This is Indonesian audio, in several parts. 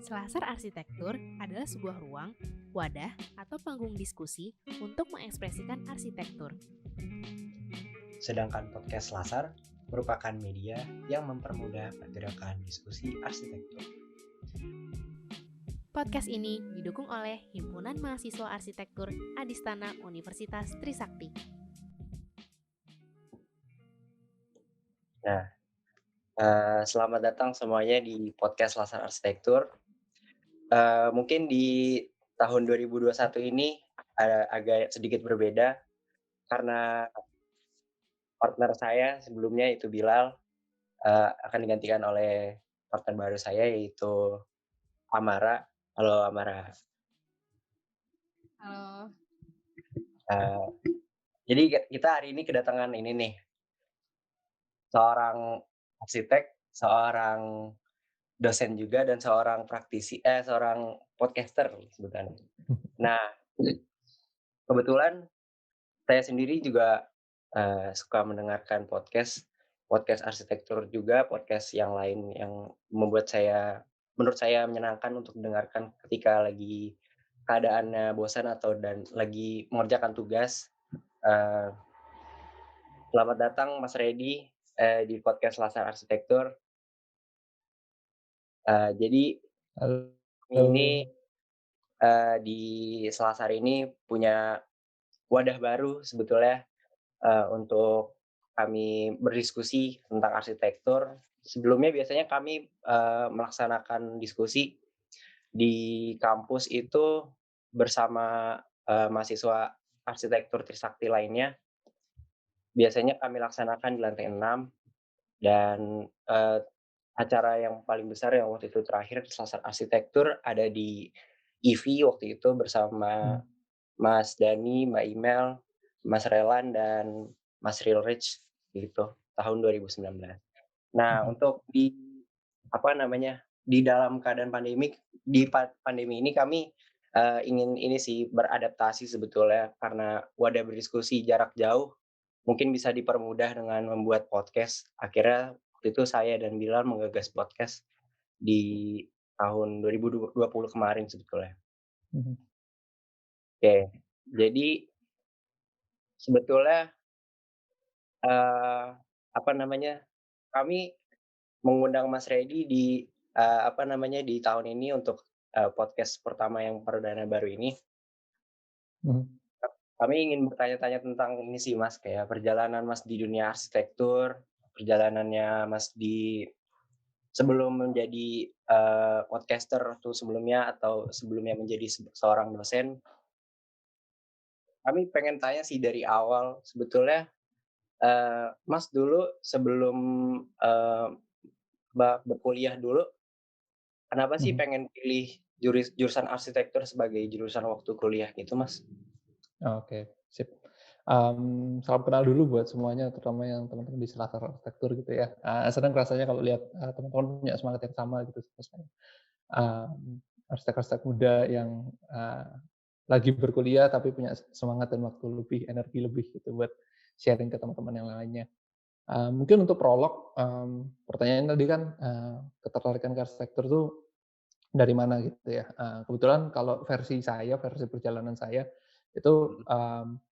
Selasar Arsitektur adalah sebuah ruang, wadah, atau panggung diskusi untuk mengekspresikan arsitektur. Sedangkan podcast Lasar merupakan media yang mempermudah pergerakan diskusi arsitektur. Podcast ini didukung oleh Himpunan Mahasiswa Arsitektur Adistana Universitas Trisakti. Nah, selamat datang semuanya di podcast Lasar Arsitektur. Mungkin di tahun 2021 ini agak sedikit berbeda karena partner saya sebelumnya itu Bilal akan digantikan oleh partner baru saya yaitu Amara. Halo Amara. Halo. Jadi kita hari ini kedatangan ini nih, seorang arsitek, seorang dosen juga, dan seorang seorang podcaster sebutannya. Nah, kebetulan saya sendiri juga suka mendengarkan podcast arsitektur juga, podcast yang lain yang menurut saya menyenangkan untuk mendengarkan ketika lagi keadaannya bosan dan lagi mengerjakan tugas. Eee, Selamat datang Mas Redi di podcast Lasar Arsitektur. Jadi ini Halo. di Selasar ini punya wadah baru sebetulnya untuk kami berdiskusi tentang arsitektur. Sebelumnya biasanya kami melaksanakan diskusi di kampus itu bersama mahasiswa arsitektur Trisakti lainnya. Biasanya kami laksanakan di lantai 6 dan acara yang paling besar yang waktu itu terakhir Selasar Arsitektur ada di IVI waktu itu bersama Mas Dani, Mbak Imel, Mas Relan, dan Mas Rilrich gitu, tahun 2019. Nah, untuk di dalam keadaan pandemi ini kami ingin ini sih beradaptasi sebetulnya karena wadah berdiskusi jarak jauh mungkin bisa dipermudah dengan membuat podcast. Akhirnya waktu itu saya dan Bilal menggagas podcast di tahun 2020 kemarin sebetulnya. Oke, jadi sebetulnya eee, kami mengundang Mas Redi di tahun ini untuk podcast pertama yang perdana baru ini. Kami ingin bertanya-tanya tentang ini sih Mas, kayak perjalanan Mas di dunia arsitektur, perjalanannya Mas sebelum menjadi podcaster tuh sebelumnya atau sebelumnya menjadi seorang dosen. Kami pengen tanya sih dari awal sebetulnya, Mas dulu sebelum eee, berkuliah dulu, kenapa sih pengen pilih jurusan arsitektur sebagai jurusan waktu kuliah gitu, Mas? Oke, sip. Salam kenal dulu buat semuanya, terutama yang teman-teman di Selasar Arsitektur gitu ya. Senang rasanya kalau lihat, teman-teman punya semangat yang sama gitu sama saya. Arsitek-arsitek muda yang, lagi berkuliah tapi punya semangat dan waktu lebih, energi lebih gitu buat sharing ke teman-teman yang lainnya. Mungkin untuk prolog, pertanyaan tadi kan, ketertarikan ke arsitektur tuh dari mana gitu ya. Kebetulan kalau versi saya, versi perjalanan saya, itu, Mhm.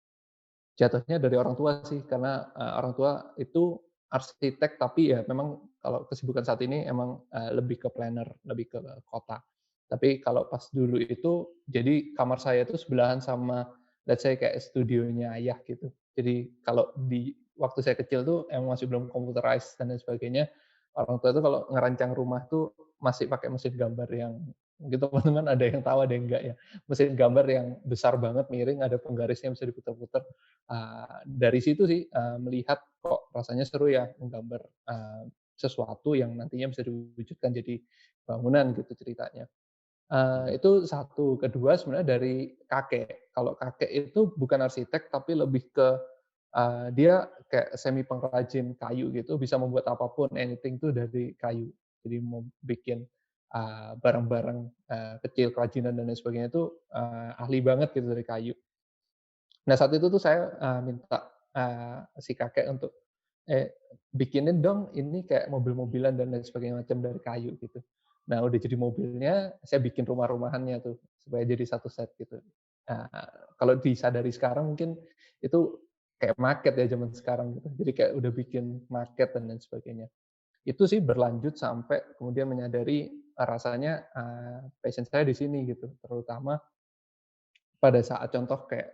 jatuhnya dari orang tua sih, karena, orang tua itu arsitek, tapi ya memang kalau kesibukan saat ini emang, lebih ke planner, lebih ke kota. Tapi kalau pas dulu itu, jadi kamar saya itu sebelahan sama let's say kayak studionya ayah gitu. Jadi kalau di waktu saya kecil tuh emang masih belum computerized dan lain sebagainya, orang tua itu kalau ngerancang rumah tuh masih pakai mesin gambar yang mungkin teman-teman ada yang tahu, ada yang enggak ya. Mesin gambar yang besar banget, miring, ada penggarisnya bisa diputar-putar. Dari situ sih, melihat kok rasanya seru ya menggambar, sesuatu yang nantinya bisa diwujudkan jadi bangunan gitu ceritanya. Itu satu. Kedua sebenarnya dari kakek. Kalau kakek itu bukan arsitek tapi lebih ke, dia kayak semi pengrajin kayu gitu, bisa membuat apapun, anything tuh dari kayu. Jadi mau bikin, barang-barang, kecil, kerajinan dan lain sebagainya itu, ahli banget gitu dari kayu. Nah, saat itu tuh saya, minta, si kakek untuk, "Eh, bikinin dong ini kayak mobil-mobilan dan lain sebagainya macam dari kayu," gitu. Nah, udah jadi mobilnya, saya bikin rumah-rumahannya tuh, supaya jadi satu set gitu. Nah, kalau disadari sekarang mungkin itu kayak market ya zaman sekarang gitu. Jadi kayak udah bikin market dan lain sebagainya. Itu sih berlanjut sampai kemudian menyadari, rasanya, passion saya di sini gitu. Terutama pada saat contoh kayak,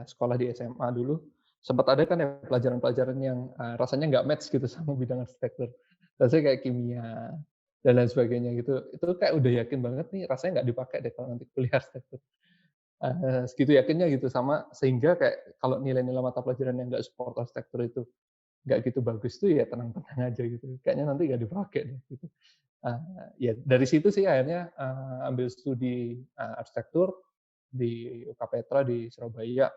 sekolah di SMA dulu, sempat ada kan ya pelajaran-pelajaran yang, rasanya nggak match gitu sama bidang arsitektur. Rasanya kayak kimia dan lain sebagainya gitu. Itu kayak udah yakin banget nih rasanya nggak dipakai deh kalau nanti kuliah arsitektur. Segitu yakinnya gitu sama sehingga kayak kalau nilai-nilai mata pelajaran yang nggak support arsitektur itu nggak gitu bagus tuh ya tenang-tenang aja gitu. Kayaknya nanti nggak dipakai deh gitu. Ya dari situ sih akhirnya, ambil studi, arsitektur di UK Petra di Surabaya,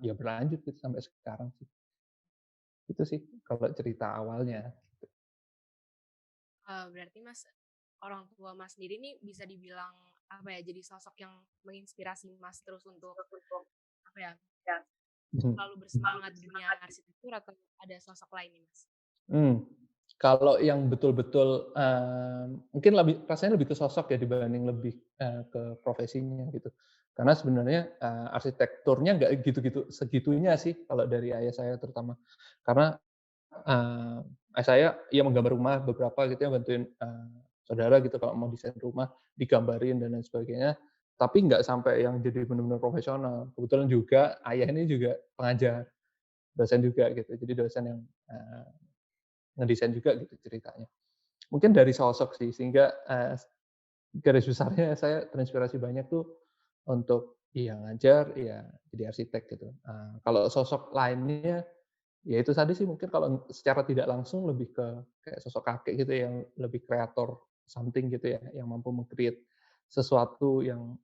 ya berlanjut gitu sampai sekarang sih. Itu sih kalau cerita awalnya. Berarti Mas, orang tua Mas sendiri nih bisa dibilang apa ya, jadi sosok yang menginspirasi Mas terus untuk apa ya, Mhm. selalu bersemangat di dunia arsitektur atau ada sosok lain nih Mas? Mmm, kalau yang betul-betul, mungkin rasanya lebih ke sosok ya dibanding lebih, ke profesinya gitu. Karena sebenarnya, arsitekturnya nggak segitunya sih kalau dari ayah saya terutama. Karena, ayah saya ya menggambar rumah beberapa gitu ya, bantuin, saudara gitu kalau mau desain rumah, digambarin dan lain sebagainya, tapi nggak sampai yang jadi benar-benar profesional. Kebetulan juga ayah ini juga pengajar, dosen juga gitu. Jadi dosen yang, eee ngedesain juga gitu ceritanya. Mungkin dari sosok sih, sehingga, garis besarnya saya terinspirasi banyak tuh untuk iya ngajar, iya jadi arsitek gitu. Kalau sosok lainnya, ya itu tadi sih mungkin kalau secara tidak langsung lebih ke kayak sosok kakek gitu yang lebih kreator something gitu ya, yang mampu meng-create sesuatu yang,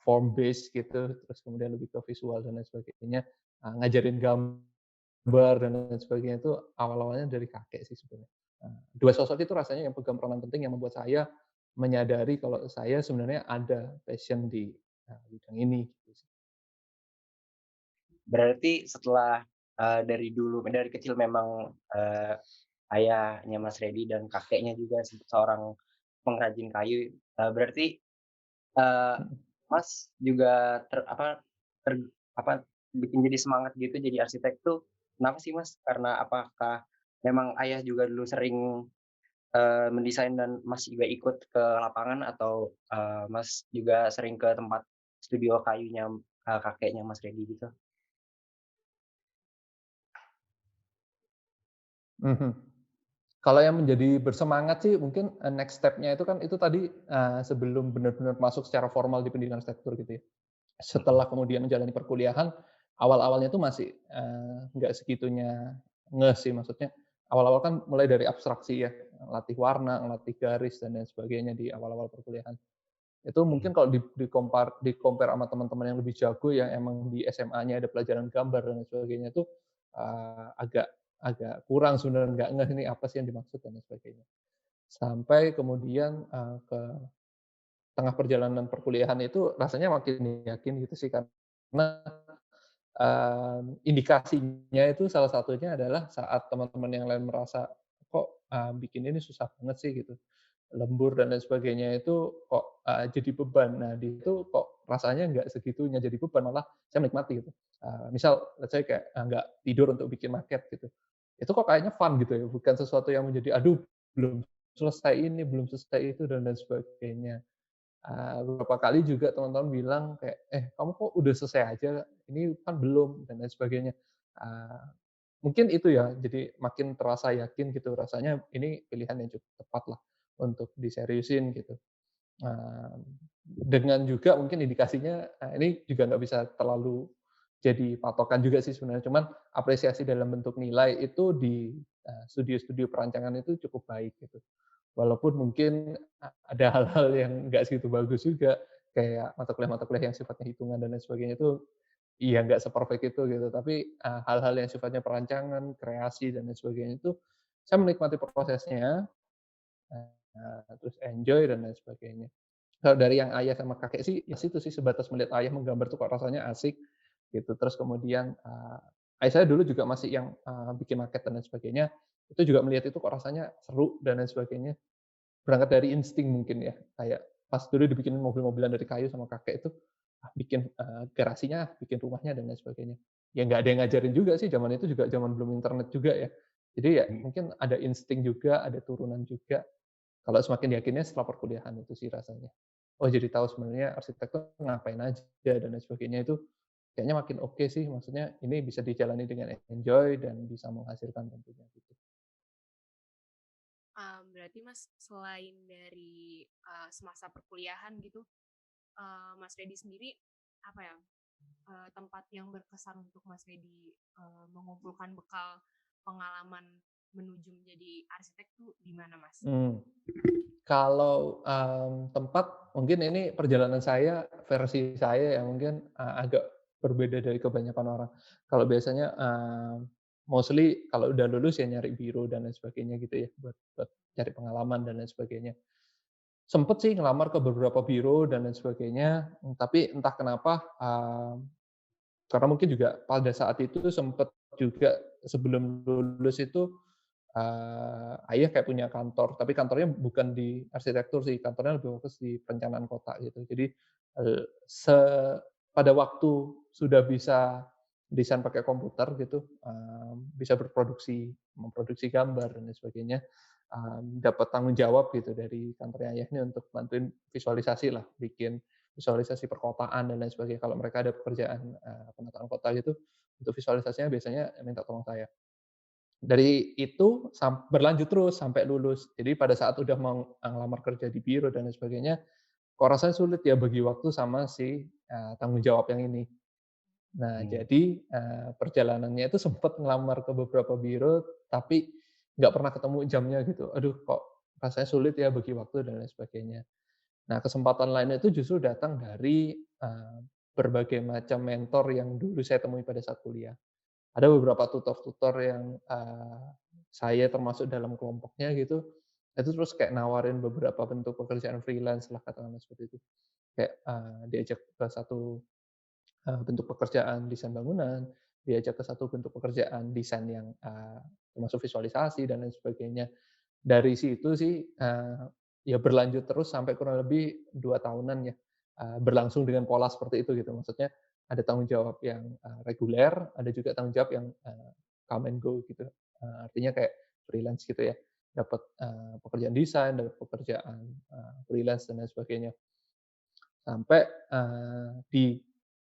form based gitu, terus kemudian lebih ke visual dan lain sebagainya, ngajarin gambar dan lain sebagainya itu awal-awalnya dari kakek sih sebenarnya. 2 sosok itu rasanya yang pegang peranan penting yang membuat saya menyadari kalau saya sebenarnya ada passion di, bidang ini gitu sih. Berarti setelah, dari kecil memang, ayahnya Mas Redi dan kakeknya juga seorang pengrajin kayu, berarti, eee, Mhm. Mas juga ter apa, bikin jadi semangat gitu jadi arsitek tuh kenapa sih, Mas? Karena apakah memang ayah juga dulu sering, mendesain dan Mas juga ikut ke lapangan atau, Mas juga sering ke tempat studio kayunya, kakeknya Mas Redi gitu? Mhm. Kalau yang menjadi bersemangat sih mungkin, next step-nya itu kan itu tadi, sebelum benar-benar masuk secara formal di pendidikan arsitektur gitu ya. Mhm. Setelah kemudian menjalani perkuliahan, awal-awalnya itu masih, nggak segitunya ngeh sih, maksudnya awal-awal kan mulai dari abstraksi ya, latih warna, ngelatih garis dan lain sebagainya di awal-awal perkuliahan. Itu Mhm. mungkin kalau di-compare sama teman-teman yang lebih jago yang emang di SMA-nya ada pelajaran gambar dan lain sebagainya itu, agak agak kurang sebenarnya, nggak ngeh ini apa sih yang dimaksud dan lain sebagainya. Sampai kemudian, ke tengah perjalanan perkuliahan itu rasanya makin yakin gitu sih karena, indikasinya itu salah satunya adalah saat teman-teman yang lain merasa, "Kok, bikin ini susah banget sih?" Gitu, lembur dan lain sebagainya itu kok, jadi beban. Nah, di situ kok rasanya nggak segitunya jadi beban, malah saya menikmati gitu. Misal let's say kayak, nggak tidur untuk bikin maket gitu. Itu kok kayaknya fun gitu ya, bukan sesuatu yang menjadi, "Aduh belum selesai ini, belum selesai itu," dan lain sebagainya. Beberapa kali juga teman-teman bilang kayak, kamu kok udah selesai aja, ini kan belum," dan lain sebagainya. Eee, Mungkin itu ya, jadi makin terasa yakin gitu, rasanya ini pilihan yang cukup tepat lah untuk diseriusin gitu. Dengan juga mungkin indikasinya, ini juga nggak bisa terlalu jadi patokan juga sih sebenarnya, cuman apresiasi dalam bentuk nilai itu di, studio-studio perancangan itu cukup baik gitu. Walaupun mungkin ada hal-hal yang nggak segitu bagus juga, kayak mata kuliah yang sifatnya hitungan dan lain sebagainya itu, iya nggak se-perfect itu gitu. Tapi, hal-hal yang sifatnya perancangan, kreasi dan lain sebagainya itu, saya menikmati prosesnya, terus enjoy dan lain sebagainya. Kalau dari yang ayah sama kakek sih, ya situ sih sebatas melihat ayah menggambar tuh kok rasanya asik, gitu. Terus kemudian, ayah saya dulu juga masih yang, bikin maket dan lain sebagainya, itu juga melihat itu kok rasanya seru dan lain sebagainya. berangkat dari insting mungkin ya, kayak pas dulu dibikinin mobil-mobilan dari kayu sama kakek itu, bikin, garasinya, bikin rumahnya dan lain sebagainya. Ya nggak ada yang ngajarin juga sih, zaman itu juga zaman belum internet juga ya. Jadi ya mungkin ada insting juga, ada turunan juga. Kalau semakin yakinnya setelah perkuliahan itu sih rasanya. Oh jadi tahu sebenarnya arsitektur ngapain aja dan lain sebagainya itu kayaknya makin oke sih, maksudnya ini bisa dijalani dengan enjoy dan bisa menghasilkan tentunya gitu. Berarti Mas selain dari, semasa perkuliahan gitu, Mas Redi sendiri apa ya, tempat yang berkesan untuk Mas Redi, mengumpulkan bekal pengalaman menuju menjadi arsitek tuh di mana Mas? Kalau, tempat mungkin ini perjalanan saya, versi saya yang mungkin, agak berbeda dari kebanyakan orang. Kalau biasanya, mostly kalau udah lulus ya nyari biro dan lain sebagainya gitu ya, buat cari pengalaman dan lain sebagainya. Sempet sih ngelamar ke beberapa biro dan lain sebagainya, tapi entah kenapa, karena mungkin juga pada saat itu sempet juga sebelum lulus itu, ayah kayak punya kantor, tapi kantornya bukan di arsitektur sih, kantornya lebih fokus di perencanaan kota gitu. Jadi, eee, se pada waktu sudah bisa desain pakai komputer gitu, bisa memproduksi gambar dan lain sebagainya, dapat tanggung jawab gitu dari kantornya ayah ini untuk bantuin visualisasi lah, bikin visualisasi perkotaan dan lain sebagainya. Kalau mereka ada pekerjaan, penataan kota gitu, untuk visualisasinya biasanya minta tolong saya. Dari itu berlanjut terus sampai lulus. Jadi pada saat udah mau ngelamar kerja di biro dan lain sebagainya, kok rasanya sulit ya bagi waktu sama si, tanggung jawab yang ini. Nah Hmm. jadi, perjalanannya itu sempet ngelamar ke beberapa biro, tapi nggak pernah ketemu jamnya gitu. Aduh kok rasanya sulit ya bagi waktu dan lain sebagainya. Nah kesempatan lain itu justru datang dari, berbagai macam mentor yang dulu saya temui pada saat kuliah. Ada beberapa tutor-tutor yang, saya termasuk dalam kelompoknya gitu, itu terus kayak nawarin beberapa bentuk pekerjaan freelance lah katakanlah seperti itu. Kayak, diajak ke satu, bentuk pekerjaan desain bangunan, diajak ke satu bentuk pekerjaan desain yang, termasuk visualisasi dan lain sebagainya. Dari situ sih, ya berlanjut terus sampai kurang lebih 2 tahunan ya, berlangsung dengan pola seperti itu gitu. Maksudnya ada tanggung jawab yang, reguler, ada juga tanggung jawab yang, come and go gitu. Artinya kayak freelance gitu ya, dapat, pekerjaan desain, dapat pekerjaan, freelance dan lain sebagainya. Sampai, di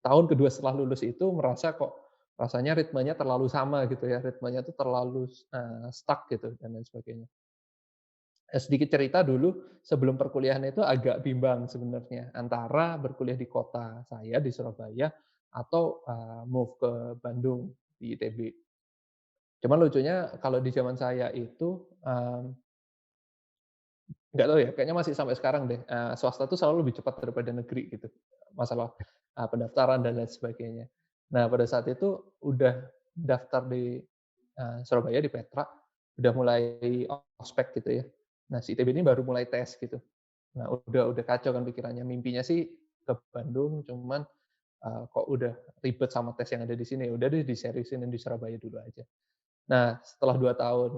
tahun kedua setelah lulus itu merasa kok rasanya ritmenya terlalu sama gitu ya, ritmenya tuh terlalu, stuck gitu dan lain sebagainya. Sedikit cerita dulu, sebelum perkuliahan itu agak bimbang sebenarnya, antara berkuliah di kota saya, di Surabaya, atau, move ke Bandung, di ITB. Cuman lucunya kalau di zaman saya itu, nggak tahu ya, kayaknya masih sampai sekarang deh, swasta tuh selalu lebih cepat daripada negeri gitu, masalah, pendaftaran dan lain sebagainya. Nah, pada saat itu udah daftar di, Surabaya, di Petra, udah mulai ospek gitu ya. Nah, si ITB ini baru mulai tes gitu. Nah, udah kacau kan pikirannya, mimpinya sih ke Bandung, cuman, kok udah ribet sama tes yang ada di sini, ya udah deh diseriusin yang di Surabaya dulu aja. Nah, setelah 2 tahun,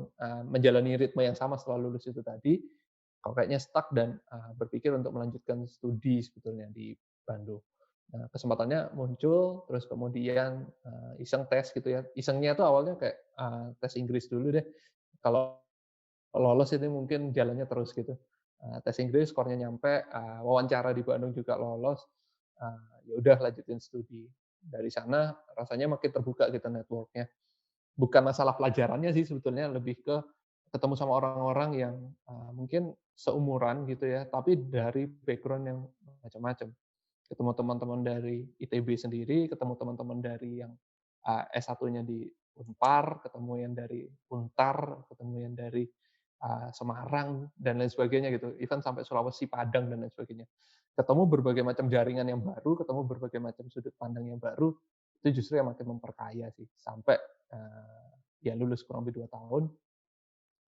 menjalani ritme yang sama setelah lulus itu tadi, kok kayaknya stuck dan, berpikir untuk melanjutkan studi sebetulnya di Bandung. Nah, kesempatannya muncul, terus kemudian, iseng tes gitu ya. Isengnya tuh awalnya kayak, tes Inggris dulu deh. Kalau lolos ini mungkin jalannya terus gitu. Tes Inggris skornya nyampe, wawancara di Bandung juga lolos, ya udah lanjutin studi. Dari sana rasanya makin terbuka gitu network-nya. Bukan masalah pelajarannya sih sebetulnya, lebih ke ketemu sama orang-orang yang, mungkin seumuran gitu ya, tapi dari background yang macam-macam. Ketemu teman-teman dari ITB sendiri, ketemu teman-teman dari yang, S1-nya di Unpar, ketemu yang dari Untar, ketemu yang dari, Semarang, dan lain sebagainya gitu, even sampai Sulawesi, Padang, dan lain sebagainya. Ketemu berbagai macam jaringan yang baru, ketemu berbagai macam sudut pandang yang baru, itu justru yang makin memperkaya sih, sampai, ya lulus kurang lebih 2 tahun,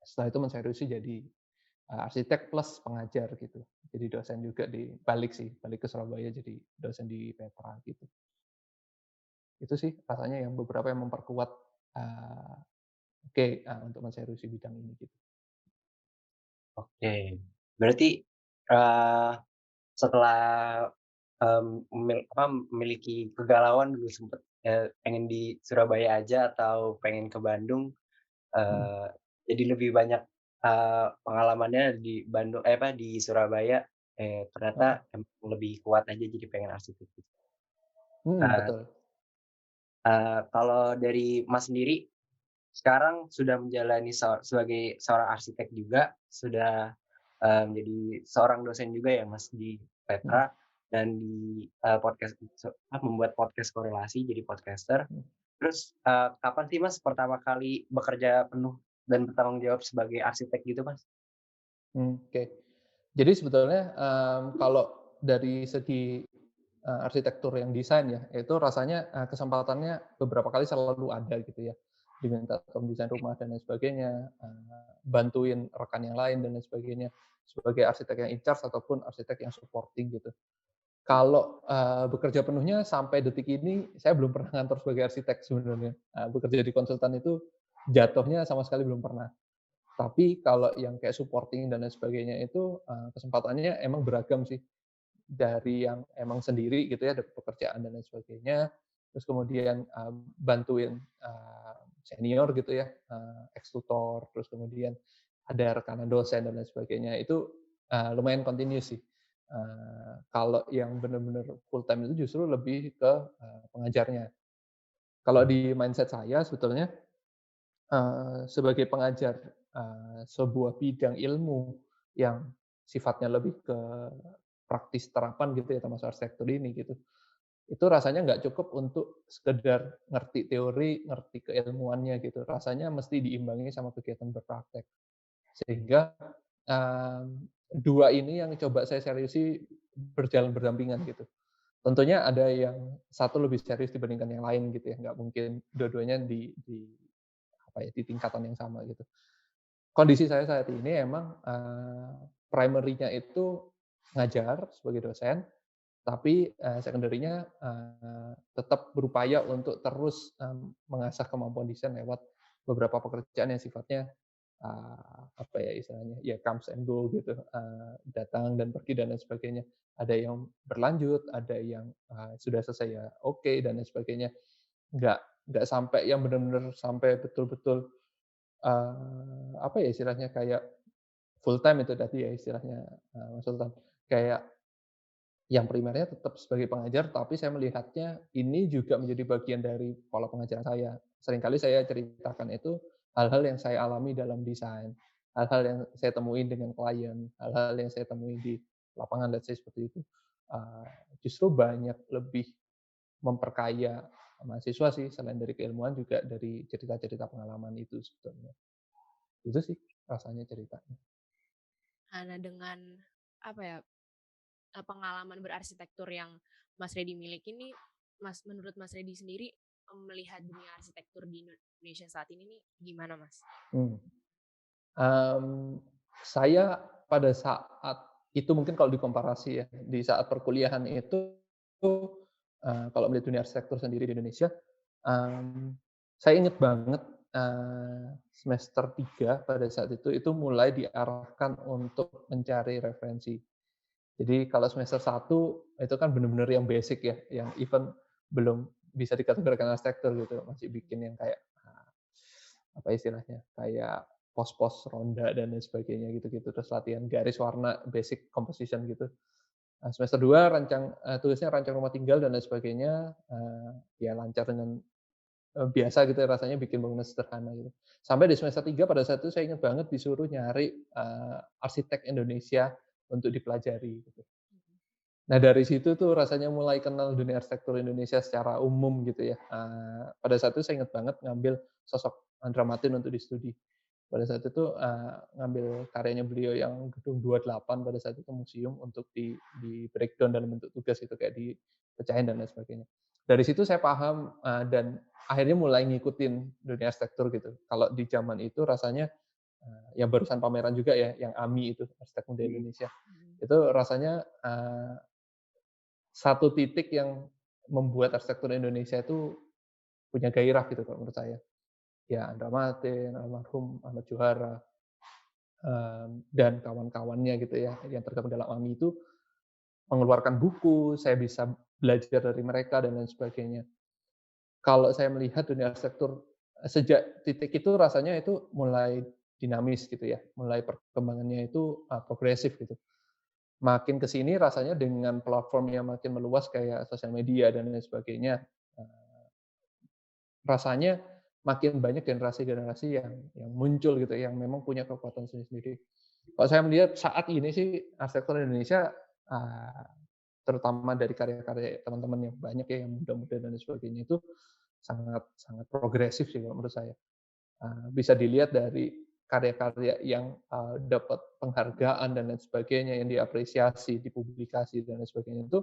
setelah itu menseriusi jadi, arsitek plus pengajar gitu. Jadi dosen juga balik ke Surabaya jadi dosen di Petra gitu. Itu sih rasanya yang beberapa yang memperkuat, oke, untuk menseriusi bidang ini gitu. Oke. Berarti, eee, setelah, memiliki kegalauan dulu sempet, pengen di Surabaya aja atau pengen ke Bandung, Mhm, eee, jadi lebih banyak, pengalamannya di Bandung di Surabaya, heeh. ternyata emang lebih kuat aja jadi pengen arsitek gitu. Eee Betul. kalau dari Mas sendiri, sekarang sudah menjalani sebagai seorang arsitek juga, sudah, menjadi seorang dosen juga ya Mas di Mhm, Petra dan di, membuat podcast korelasi jadi podcaster. mhm, Terus, kapan sih Mas pertama kali bekerja penuh dan bertanggung jawab sebagai arsitek gitu Mas? oke. Jadi sebetulnya, kalau dari segi, arsitektur yang desain ya, itu rasanya, kesempatannya beberapa kali selalu ada gitu ya. Diminta tolong desain rumah dan lain sebagainya, bantuin rekan yang lain dan lain sebagainya, sebagai arsitek yang in charge ataupun arsitek yang supporting gitu. Kalau, bekerja penuhnya sampai detik ini saya belum pernah ngantor sebagai arsitek sebenarnya. Bekerja di konsultan itu jatuhnya sama sekali belum pernah. Tapi kalau yang kayak supporting dan lain sebagainya itu, kesempatannya emang beragam sih. Dari yang emang sendiri gitu ya, ada pekerjaan dan lain sebagainya, terus kemudian, bantuin, senior gitu ya, eks-tutor, terus kemudian ada rekanan dosen dan lain sebagainya. Itu, lumayan continuous sih. Kalau yang benar-benar full time itu justru lebih ke, pengajarnya. Kalau di mindset saya sebetulnya, sebagai pengajar, sebuah bidang ilmu yang sifatnya lebih ke praktis terapan gitu ya, termasuk arsitektur ini gitu, itu rasanya nggak cukup untuk sekedar ngerti teori, ngerti keilmuannya gitu. Rasanya mesti diimbangi sama kegiatan berpraktek. Sehingga, dua ini yang coba saya seriusi berjalan berdampingan gitu. Tentunya ada yang satu lebih serius dibandingkan yang lain gitu ya, nggak mungkin dua-duanya di apa ya, di tingkatan yang sama gitu. Kondisi saya saat ini emang, primary-nya itu ngajar sebagai dosen, tapi, secondary-nya, tetap berupaya untuk terus, mengasah kemampuan desain lewat beberapa pekerjaan yang sifatnya, apa ya istilahnya, ya comes and go gitu, datang dan pergi dan lain sebagainya. Ada yang berlanjut, ada yang, sudah selesai ya oke, dan lain sebagainya. Nggak nggak sampai yang benar-benar sampai betul-betul, apa ya istilahnya, kayak full time itu tadi ya istilahnya, Mas Sultan. Kayak yang primernya tetap sebagai pengajar, tapi saya melihatnya ini juga menjadi bagian dari pola pengajaran saya. Seringkali saya ceritakan itu hal-hal yang saya alami dalam desain, hal-hal yang saya temuin dengan klien, hal-hal yang saya temui di lapangan, let's say seperti itu. Justru banyak lebih memperkaya mahasiswa sih, selain dari keilmuan juga dari cerita-cerita pengalaman itu sebetulnya. Itu sih rasanya ceritanya. Nah, dengan apa ya, pengalaman berarsitektur yang Mas Redi miliki ini, menurut Mas Redi sendiri, melihat dunia arsitektur di Indonesia saat ini nih gimana, Mas? Hmm. Saya pada saat itu mungkin kalau dikomparasi ya, di saat perkuliahan itu, kalau melihat dunia arsitektur sendiri di Indonesia, mmm, saya inget banget, semester 3 pada saat itu mulai diarahkan untuk mencari referensi. Jadi kalau semester 1 itu kan benar-benar yang basic ya, yang even belum bisa dikategorikan arsitektur gitu, masih bikin yang kayak, apa istilahnya, kayak pos-pos ronda dan lain sebagainya gitu-gitu, terus latihan garis warna, basic composition gitu. Semester 2 tulisnya rancang rumah tinggal dan lain sebagainya, ya lancar dengan, biasa gitu ya rasanya bikin bangunan sederhana gitu. Sampai di semester 3 pada saat itu saya ingat banget disuruh nyari, arsitek Indonesia untuk dipelajari gitu. Nah, dari situ tuh rasanya mulai kenal dunia arsitektur Indonesia secara umum gitu ya. Pada saat itu saya ingat banget ngambil sosok Andra Matin untuk di-studi. Pada saat itu, ngambil karyanya beliau yang Gedung 28 pada saat itu museum untuk di-breakdown dalam bentuk tugas gitu, kayak dipecahin dan lain sebagainya. Dari situ saya paham, dan akhirnya mulai ngikutin dunia arsitektur gitu. Kalau di zaman itu rasanya, yang barusan pameran juga ya, yang AMI itu, Arsitek Muda Mhm. Indonesia. Mhm. Itu rasanya, satu titik yang membuat arsitektur Indonesia itu punya gairah gitu kalau menurut saya. Ya Andra Matin, almarhum Ahmad Juhara, dan kawan-kawannya gitu ya, yang tergabung dalam AMI itu mengeluarkan buku, saya bisa belajar dari mereka dan lain sebagainya. Kalau saya melihat dunia arsitektur sejak titik itu rasanya itu mulai dinamis gitu ya, mulai perkembangannya itu progresif gitu. Makin ke sini rasanya dengan platform yang makin meluas kayak sosial media dan lain sebagainya, eee, rasanya makin banyak generasi-generasi yang muncul gitu, yang memang punya kekuatan sendiri-sendiri. Kalau saya melihat saat ini sih arsitektur Indonesia, eee, terutama dari karya-karya teman-teman yang banyak ya, yang muda-muda dan lain sebagainya itu sangat sangat progresif sih kalau menurut saya. Bisa dilihat dari karya-karya yang, dapat penghargaan dan lain sebagainya, yang diapresiasi, dipublikasi dan lain sebagainya itu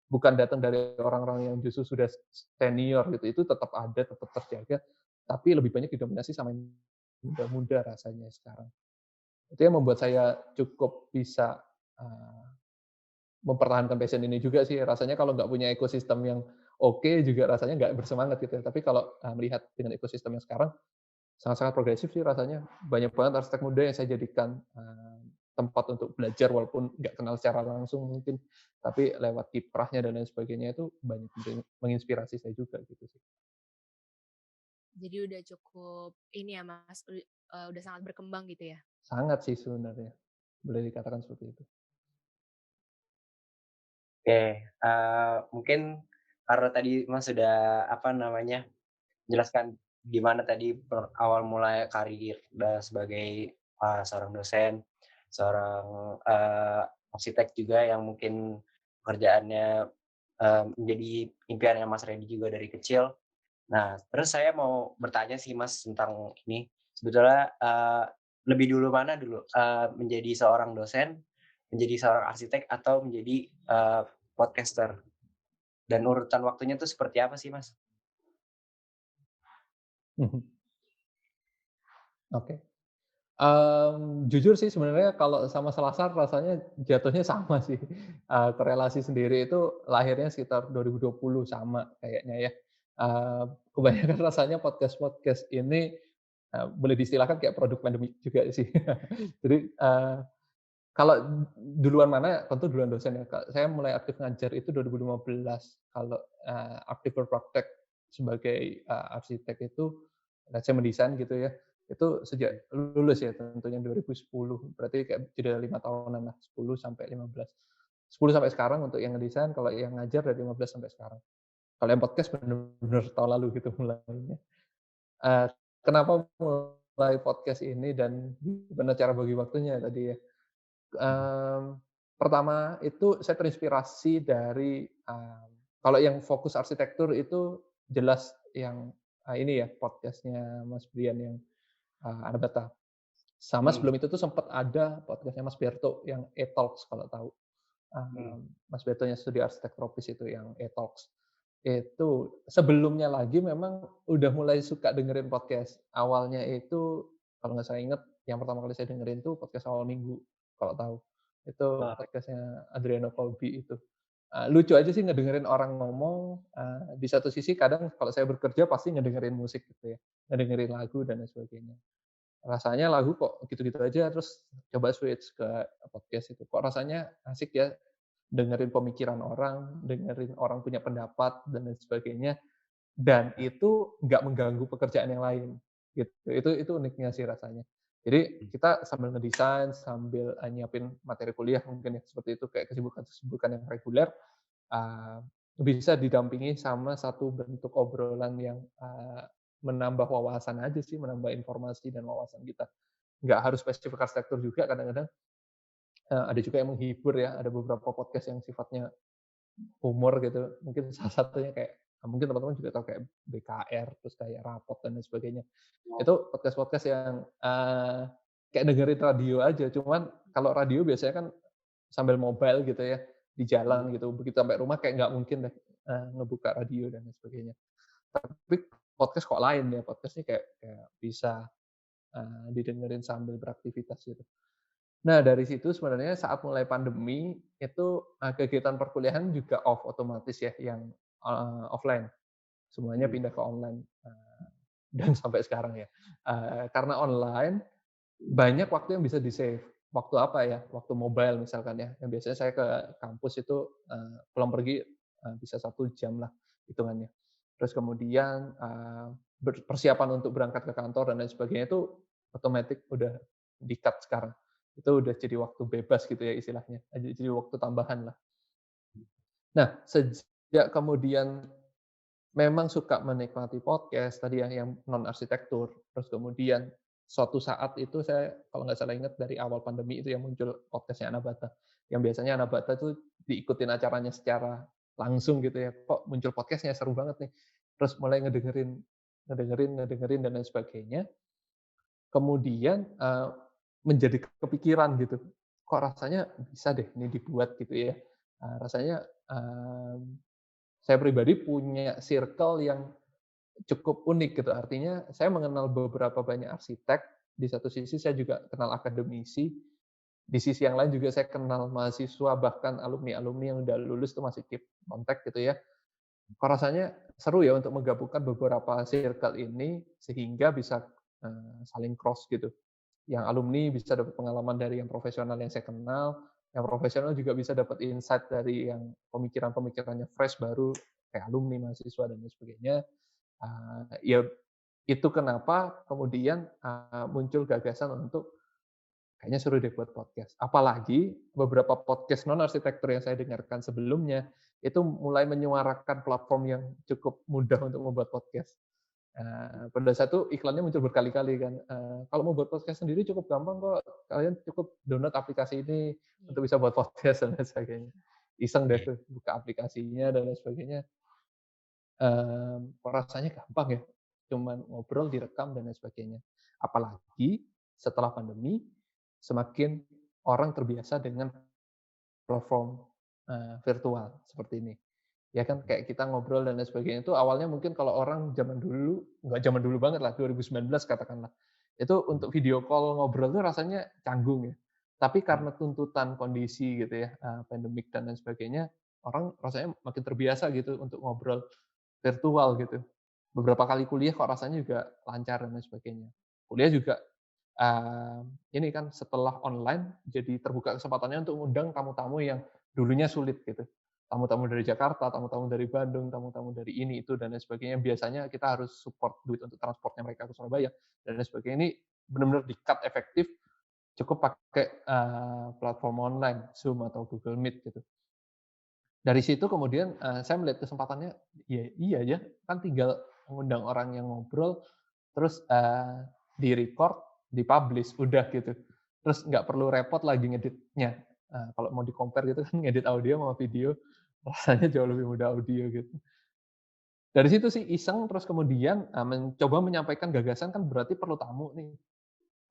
bukan datang dari orang-orang yang justru sudah senior gitu, itu tetap ada, tetap terjaga, tapi lebih banyak didominasi sama yang muda-muda rasanya sekarang. Itu yang membuat saya cukup bisa, eee, mempertahankan passion ini juga sih. Rasanya kalau nggak punya ekosistem yang oke juga rasanya nggak bersemangat gitu ya. Tapi kalau, melihat dengan ekosistem yang sekarang, sangat-sangat progresif sih rasanya. Banyak banget arsitek muda yang saya jadikan, tempat untuk belajar walaupun nggak kenal secara langsung mungkin, tapi lewat kiprahnya dan lain sebagainya itu banyak menginspirasi saya juga gitu sih. Jadi udah cukup ini ya Mas, udah sangat berkembang gitu ya? Sangat sih sebenarnya, boleh dikatakan seperti itu. Oke, mungkin karena tadi Mas sudah, apa namanya, jelaskan gimana tadi awal mulai karir sebagai, seorang dosen, seorang, arsitek juga yang mungkin pekerjaannya, menjadi impiannya Mas Redi juga dari kecil. Nah, terus saya mau bertanya sih Mas tentang ini, sebetulnya, lebih dulu mana dulu, menjadi seorang dosen, menjadi seorang arsitek, atau menjadi, podcaster? Dan urutan waktunya tuh seperti apa sih, Mas? Oke. Jujur sih sebenarnya kalau sama Selasar rasanya jatuhnya sama sih, korelasi sendiri itu lahirnya sekitar 2020 sama kayaknya ya. Kebanyakan rasanya podcast-podcast ini, boleh diistilahkan kayak produk pandemi juga sih. Jadi, kalau duluan mana, tentu duluan dosen ya, Kak. Saya mulai aktif ngajar itu 2015, kalau, aktif berpraktek sebagai, arsitek itu, saya mendesain gitu ya, itu sejak lulus ya tentunya 2010, berarti kayak jeda 5 tahunan lah, 10 sampai 15. 10 sampai sekarang untuk yang ngedesain, kalau yang ngajar dari 15 sampai sekarang. Kalau yang podcast bener-bener tahun lalu gitu mulainya. Eee, Kenapa mulai podcast ini dan gimana cara bagi waktunya tadi ya? Pertama itu saya terinspirasi dari, kalau yang fokus arsitektur itu jelas yang, ini ya podcast-nya Mas Brian yang, Anabata. Sama Mhm, sebelum itu tuh sempat ada podcast-nya Mas Berto yang E-Talks kalau tahu. mhm, Mas Bertonya studi arsitek tropis itu yang E-Talks. Itu sebelumnya lagi memang udah mulai suka dengerin podcast. Awalnya itu kalau nggak saya inget, yang pertama kali saya dengerin tuh podcast Awal Minggu, kalau tahu. Itu oh, podcast-nya Adriano Colby itu. Lucu aja sih ngedengerin orang ngomong, di satu sisi kadang kalau saya bekerja pasti ngedengerin musik gitu ya, ngedengerin lagu dan lain sebagainya. Rasanya lagu kok gitu-gitu aja, terus coba switch ke podcast itu. Kok rasanya asik ya dengerin pemikiran orang, dengerin orang punya pendapat dan lain sebagainya, dan itu nggak mengganggu pekerjaan yang lain, gitu. Itu uniknya sih rasanya. Jadi kita sambil ngedesain, sambil, nyiapin materi kuliah mungkin ya, seperti itu, kayak kesibukan-kesibukan yang reguler, eee, bisa didampingi sama satu bentuk obrolan yang, menambah wawasan aja sih, menambah informasi dan wawasan kita. Nggak harus spesifik arsitektur juga kadang-kadang, ada juga yang menghibur ya, ada beberapa podcast yang sifatnya humor gitu, mungkin salah satunya kayak mungkin teman-teman juga tahu kayak BKR, terus kayak Rapot dan lain sebagainya. oh, Itu podcast-podcast yang, kayak dengerin radio aja, cuman kalau radio biasanya kan sambil mobile gitu ya, di mhm, jalan gitu, begitu sampai rumah kayak nggak mungkin deh, ngebuka radio dan lain sebagainya. Tapi podcast kok lain ya, podcast ini kayak kayak bisa, didengerin sambil beraktivitas gitu. Nah, dari situ sebenarnya saat mulai pandemi, itu, kegiatan perkuliahan juga off otomatis ya, yang, offline. Semuanya mhm, pindah ke online, dan sampai sekarang ya. Karena online, banyak waktu yang bisa di-save. Waktu apa ya? Waktu mobile misalkan ya, yang biasanya saya ke kampus itu, pulang pergi, bisa 1 jam lah hitungannya. Terus kemudian, persiapan untuk berangkat ke kantor dan lain sebagainya itu otomatis udah di-cut sekarang. Itu udah jadi waktu bebas gitu ya istilahnya, jadi waktu tambahan lah. Nah, sejak kemudian memang suka menikmati podcast tadi ya, yang non arsitektur, terus kemudian suatu saat itu saya kalau nggak salah ingat dari awal pandemi itu yang muncul podcastnya Anabata, yang biasanya Anabata itu diikutin acaranya secara langsung gitu ya, kok muncul podcastnya seru banget nih, terus mulai ngedengerin ngedengerin ngedengerin dan lain sebagainya, kemudian, menjadi kepikiran gitu, kok rasanya bisa deh ini dibuat gitu ya, rasanya, saya pribadi punya circle yang cukup unik gitu, artinya saya mengenal beberapa banyak arsitek, di satu sisi saya juga kenal akademisi, di sisi yang lain juga saya kenal mahasiswa, bahkan alumni-alumni yang udah lulus tuh masih keep kontak gitu ya. Kok rasanya seru ya untuk menggabungkan beberapa circle ini sehingga bisa, saling cross gitu. Yang alumni bisa dapat pengalaman dari yang profesional yang saya kenal, yang profesional juga bisa dapat insight dari yang pemikiran-pemikirannya fresh baru, kayak alumni, mahasiswa, dan lain sebagainya. Ya itu kenapa kemudian, muncul gagasan untuk kayaknya seru deh buat podcast. Apalagi beberapa podcast non arsitektur yang saya dengarkan sebelumnya, itu mulai menyuarakan platform yang cukup mudah untuk membuat podcast. Pada saat itu iklannya muncul berkali-kali kan, "Kalau mau buat podcast sendiri cukup gampang kok, kalian cukup download aplikasi ini Iya. untuk bisa buat podcast," dan lain sebagainya. Iseng deh tuh buka aplikasinya dan lain sebagainya. Kok rasanya gampang ya, cuman ngobrol, direkam, dan lain sebagainya. Apalagi setelah pandemi, semakin orang terbiasa dengan platform, virtual seperti ini. Ya kan kayak kita ngobrol dan lain sebagainya itu awalnya mungkin kalau orang zaman dulu, nggak zaman dulu banget lah, 2019 katakanlah, itu untuk video call ngobrol tuh rasanya canggung ya. Tapi karena tuntutan kondisi gitu ya, pandemik dan lain sebagainya, orang rasanya makin terbiasa gitu untuk ngobrol virtual gitu. Beberapa kali kuliah kok rasanya juga lancar dan lain sebagainya. Kuliah juga, ini kan setelah online jadi terbuka kesempatannya untuk undang tamu-tamu yang dulunya sulit gitu. Tamu-tamu dari Jakarta, tamu-tamu dari Bandung, tamu-tamu dari ini, itu, dan lain sebagainya. Biasanya kita harus support duit untuk transportnya mereka ke Surabaya, dan lain sebagainya. Ini benar-benar di-cut efektif, cukup pakai, platform online, Zoom atau Google Meet gitu. Dari situ kemudian, saya melihat kesempatannya, ya iya ya, kan tinggal mengundang orang yang ngobrol, terus, di-record, di-publish, udah gitu. Terus nggak perlu repot lagi ngeditnya. Kalau mau di-compare gitu kan ngedit audio sama video, rasanya jauh lebih mudah audio gitu. Dari situ sih iseng, terus kemudian, mencoba menyampaikan gagasan kan berarti perlu tamu nih.